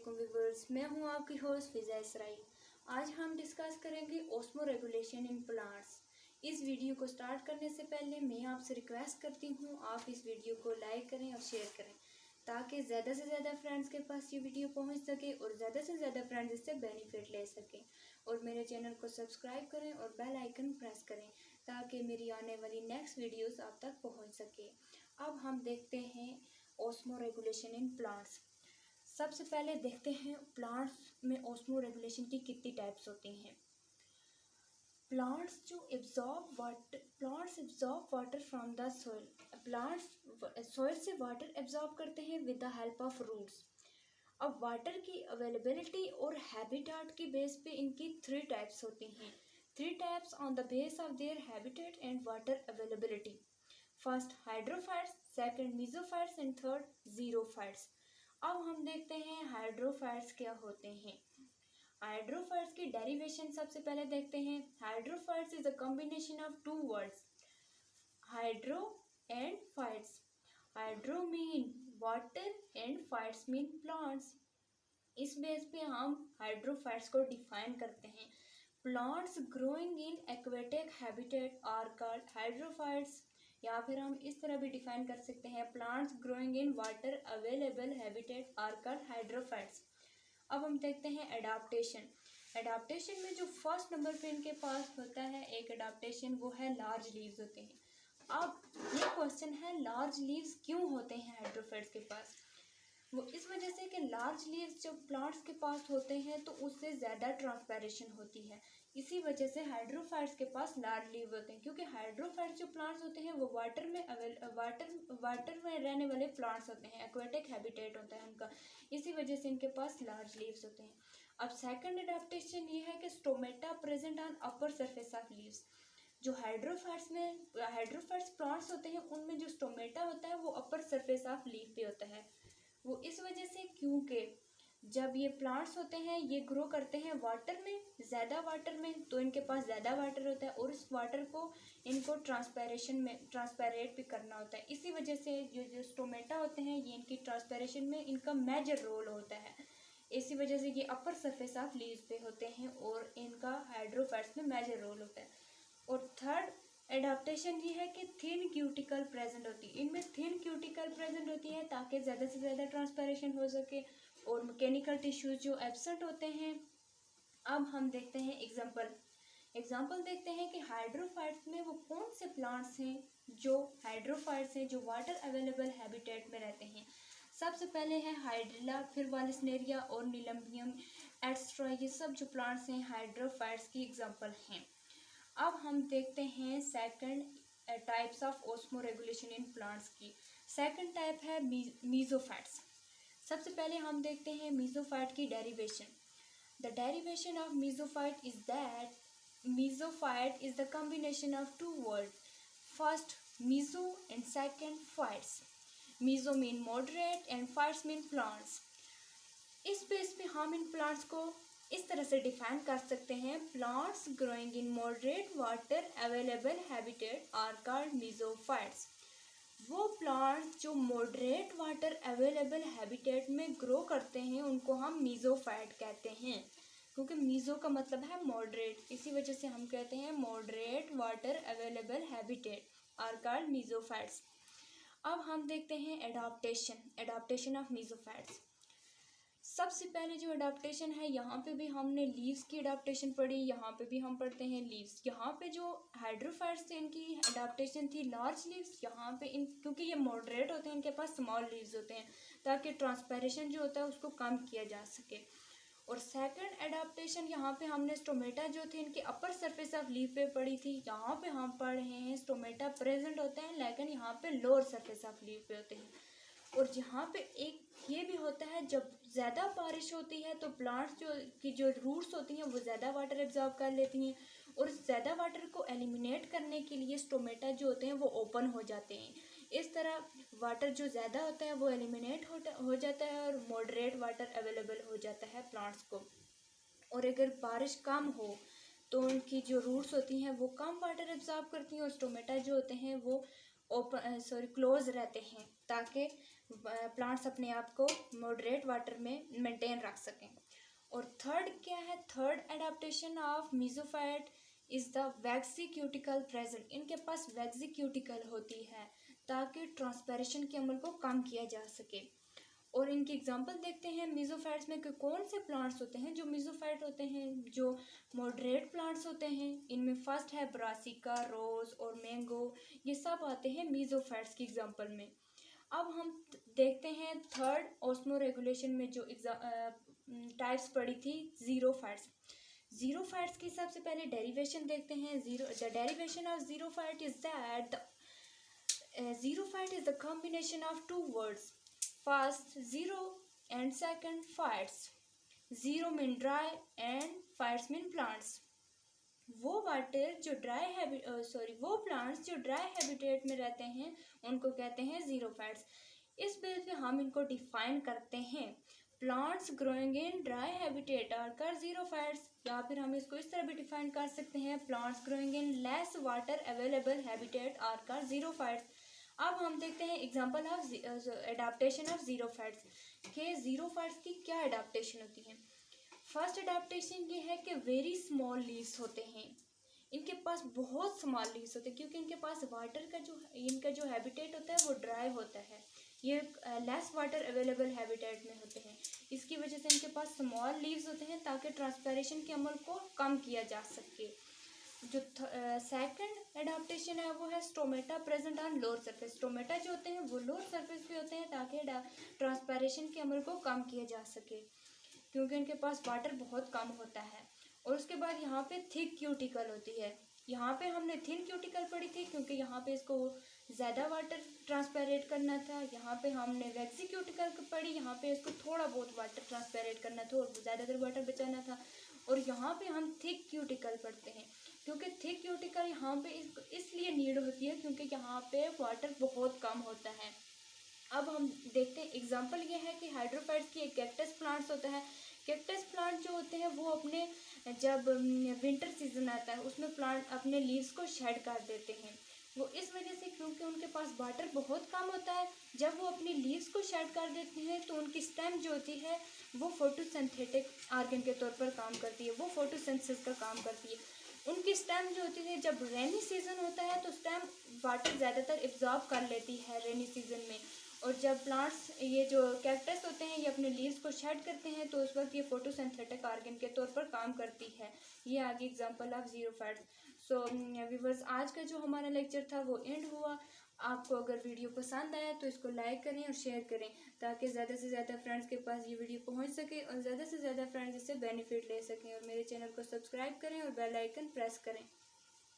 वालेकुम व्यूअर्स, मैं हूं आपकी होस्ट फिजा इसराइल। आज हम डिस्कस करेंगे ऑस्मो रेगुलेशन इन प्लांट्स। इस वीडियो को स्टार्ट करने से पहले मैं आपसे रिक्वेस्ट करती हूं आप इस वीडियो को लाइक करें और शेयर करें ताकि ज़्यादा से ज़्यादा फ्रेंड्स के पास ये वीडियो पहुंच सके और ज़्यादा से ज़्यादा फ्रेंड्स इससे बेनिफिट ले सकें। और मेरे चैनल को सब्सक्राइब करें और बेल आइकन प्रेस करें ताकि मेरी आने वाली नेक्स्ट वीडियोस आप तक पहुंच सके। अब हम देखते हैं ऑस्मो रेगुलेशन इन प्लांट्स। सबसे पहले देखते हैं प्लांट्स में ऑस्मो रेगुलेशन की कितनी टाइप्स होती हैं। Plants absorb water from the soil. Plants soil से वाटर एब्जॉर्ब करते हैं with the help of roots. अब वाटर की अवेलेबिलिटी और हैबिटेट की बेस पे इनकी 3 टाइप्स होती हैं। 3 types on the base of their habitat and water availability. First hydrophytes, second mesophytes and third xerophytes. अब हम देखते हैं हाइड्रोफाइट्स क्या होते हैं। हाइड्रोफाइट्स की डेरिवेशन सबसे पहले देखते हैं। Hydrophytes is a combination of 2 words, hydro and phytes. Hydro mean water and phytes mean plants. इस बेस पे हम हाइड्रोफाइट्स को डिफाइन करते हैं। Plants growing in aquatic habitat are called hydrophytes. या फिर हम इस तरह भी डिफाइन कर सकते हैं, plants growing in water available habitat are called hydrophytes. अब हम देखते हैं एडाप्टेशन। एडाप्टेशन में जो फर्स्ट नंबर पे इनके पास होता है एक एडाप्टेशन, वो है लार्ज लीव्स होते हैं। अब ये क्वेश्चन है, लार्ज लीव्स क्यों होते हैं हाइड्रोफाइट्स के पास? वो इस वजह से कि लार्ज लीव्स जब प्लांट्स के पास होते हैं तो उससे ज़्यादा ट्रांसपैरेशन होती है। इसी वजह से हाइड्रोफाइट्स के पास लार्ज लीव होते हैं, क्योंकि हाइड्रोफाइट्स जो प्लांट्स होते हैं वो वाटर में रहने वाले प्लांट्स होते हैं, एक्वेटिक हैबिटेट होता है उनका। इसी वजह से इनके पास लार्ज लीव्स होते हैं। अब सेकंड एडाप्टेशन ये है कि stomata present on upper surface of leaves. जो हाइड्रोफाइट्स प्लांट्स होते हैं उनमें जो स्टोमेटा होता है वो अपर सरफेस ऑफ लीफ पे होता है। वो इस वजह से क्योंकि जब ये प्लांट्स होते हैं ये ग्रो करते हैं वाटर में, ज़्यादा वाटर में, तो इनके पास ज़्यादा वाटर होता है और इस वाटर को इनको ट्रांसपेरेट भी करना होता है। इसी वजह से जो स्टोमेटा होते हैं ये इनकी ट्रांसपेरेशन में इनका मेजर रोल होता है। इसी वजह से ये अपर सरफेस ऑफ लीव्स पे होते हैं और इनका हाइड्रोफाइट्स में मेजर रोल होता है। और थर्ड एडाप्टेशन ये है कि थिन क्यूटिकल प्रेजेंट होती है। इनमें थिन क्यूटिकल प्रेजेंट होती है ताकि ज़्यादा से ज़्यादा ट्रांसपेरेशन हो सके और मैकेनिकल टिश्यूज जो एब्सेंट होते हैं। अब हम देखते हैं एग्जाम्पल देखते हैं कि हाइड्रोफाइट्स में वो कौन से प्लांट्स हैं जो हाइड्रोफाइट्स हैं जो वाटर अवेलेबल हैबिटेट में रहते हैं। सबसे पहले है हाइड्रिला, फिर वालिसनेरिया और नीलम्बियम एक्स्ट्रा। ये सब जो प्लांट्स हैं हाइड्रोफाइट्स की एग्जाम्पल हैं। अब हम देखते हैं second types of osmoregulation in plants की। सेकंड टाइप है मीसोफाइट्स। सबसे पहले हम देखते हैं मीसोफाइट की डेरिवेशन। The derivation of mesophyte is that mesophyte is the combination of 2 word, first meso and second phytes. Meso mean moderate and phytes mean plants. इस बेस पे हम इन प्लांट्स को इस तरह से डिफाइन कर सकते हैं, plants growing in moderate water available habitat are called mesophytes. वो प्लांट्स जो मॉडरेट वाटर अवेलेबल हैबिटेट में ग्रो करते हैं उनको हम मीसोफाइट कहते हैं, क्योंकि मीसो का मतलब है मॉडरेट। इसी वजह से हम कहते हैं moderate water available habitat are called mesophytes. अब हम देखते हैं एडाप्टेशन ऑफ मीसोफाइट्स। सबसे पहले जो अडाप्टेशन है, यहाँ पे भी हमने लीव्स की अडाप्टेशन पढ़ी, यहाँ पे भी हम पढ़ते हैं लीव्स। यहाँ पे जो हाइड्रोफाइट्स थे इनकी अडाप्टेशन थी लार्ज लीव्स। यहाँ पे क्योंकि ये मॉडरेट होते हैं इनके पास स्मॉल लीव्स होते हैं ताकि ट्रांसपेरेशन जो होता है उसको कम किया जा सके। और सेकंड अडाप्टेशन यहाँ पे हमने स्टोमेटा जो थे इनके अपर सरफेस ऑफ लीफ पे पढ़ी थी। यहाँ पे हम पढ़ रहे हैं स्टोमेटा प्रेजेंट होते हैं लेकिन यहाँ पे लोअर सरफेस ऑफ लीफ पे होते हैं। और जहाँ पे एक ये भी होता है, जब ज़्यादा बारिश होती है तो प्लांट्स जो रूट्स होती हैं वो ज़्यादा वाटर एब्जॉर्ब कर लेती हैं और ज़्यादा वाटर को एलिमिनेट करने के लिए स्टोमेटा जो होते हैं वो ओपन हो जाते हैं। इस तरह वाटर जो ज़्यादा होता है वो एलिमिनेट हो जाता है और मॉडरेट वाटर अवेलेबल हो जाता है प्लांट्स को। और अगर बारिश कम हो तो उनकी जो रूट्स होती हैं वो कम वाटर एब्जॉर्ब करती हैं और स्टोमेटा जो होते हैं वो क्लोज रहते हैं ताकि प्लांट्स अपने आप को मॉडरेट वाटर में मेंटेन रख सकें। और थर्ड क्या है, third adaptation of mesophyte is the waxy cuticle present. इनके पास वैक्सी क्यूटिकल होती है ताकि ट्रांसपेरेशन के अमल को कम किया जा सके। और इनकी एग्जांपल देखते हैं मीजोफाइट्स में कि कौन से प्लांट्स होते हैं जो मीजोफाइट होते हैं, जो मॉडरेट प्लांट्स होते हैं। इनमें फर्स्ट है ब्रासिका, रोज और मैंगो, ये सब आते हैं मीजोफाइट्स की एग्जांपल में। अब हम देखते हैं थर्ड ऑस्मो रेगुलेशन में जो टाइप्स पड़ी थी जीरोफाइट्स। जीरोफाइट्स की सबसे पहले डेरिवेशन देखते हैं। The derivation of xerophyte is that xerophyte is the combination of two words, first xero and second phytes. Xero mean dry and phytes mean plants. वो प्लांट्स जो ड्राई हैबिटेट में रहते हैं उनको कहते हैं जीरोफाइट्स। इस बेस पे हम इनको डिफाइन करते हैं। Plants growing in dry habitat are called xerophytes, या फिर हम इसको इस तरह भी डिफाइन कर सकते हैं, plants growing in less water available habitat are called xerophytes. अब हम देखते हैं example of adaptation of xerophytes के जीरोफाइट्स की क्या एडाप्टेशन होती है। फर्स्ट एडाप्टेशन ये है कि वेरी स्मॉल लीव्स होते हैं। इनके पास बहुत स्मॉल लीव्स होते हैं क्योंकि इनके पास वाटर का इनका जो हैबिटेट होता है वो ड्राई होता है। ये लेस वाटर अवेलेबल हैबिटेट में होते हैं। इसकी वजह से इनके पास स्मॉल लीव्स होते हैं ताकि ट्रांसपेरेशन के अमल को कम किया जा सके। जो सेकंड एडाप्टेशन है वो है stomata present on lower surface. Stomata जो होते हैं वो लोअर सरफेस पे होते हैं ताकि ट्रांसपेरेशन के अमल को कम किया जा सके क्योंकि इनके पास वाटर बहुत कम होता है। और उसके बाद यहाँ पे थिक क्यूटिकल होती है। यहाँ पे हमने थिन क्यूटिकल पढ़ी थी क्योंकि यहाँ पे इसको ज़्यादा वाटर ट्रांसपेरेट करना था। यहाँ पे हमने वैक्सी क्यूटिकल पढ़ी, यहाँ पे इसको थोड़ा बहुत वाटर ट्रांसपेरेट करना था और ज़्यादातर वाटर बचाना था। और यहाँ पे हम थिक क्यूटिकल पढ़ते हैं क्योंकि थिक क्यूटिकल यहाँ पे इसलिए नीड होती है क्योंकि यहाँ पे वाटर बहुत कम होता है। अब हम देखते हैं एग्जांपल ये है कि हाइड्रोफाइट्स की एक कैक्टस प्लांट्स होता है। कैक्टस प्लांट जो होते हैं वो अपने जब विंटर सीजन आता है उसमें प्लांट अपने लीव्स को शेड कर देते हैं। वो इस वजह से क्योंकि उनके पास वाटर बहुत कम होता है। जब वो अपनी लीव्स को शेड कर देते हैं तो उनकी स्टेम जो होती है वो फोटोसिंथेटिक ऑर्गन के तौर पर काम करती है, वो फोटोसिंथेसिस का काम करती है। उनकी स्टेम जो होती है जब रेनी सीजन होता है तो स्टेम वाटर ज़्यादातर एब्जॉर्ब कर लेती है रेनी सीजन में। और जब प्लांट्स ये जो कैक्टस होते हैं ये अपने लीव्स को शेड करते हैं तो उस वक्त ये फोटोसिंथेटिक ऑर्गन के तौर पर काम करती है। ये आगे example of xerophytes. So viewers, आज का जो हमारा लेक्चर था वो एंड हुआ। आपको अगर वीडियो पसंद आया तो इसको लाइक करें और शेयर करें ताकि ज़्यादा से ज़्यादा फ्रेंड्स के पास ये वीडियो पहुंच सके और ज़्यादा से ज़्यादा फ्रेंड्स इससे बेनिफिट ले सकें। और मेरे चैनल को सब्सक्राइब करें और बेल आइकन प्रेस करें।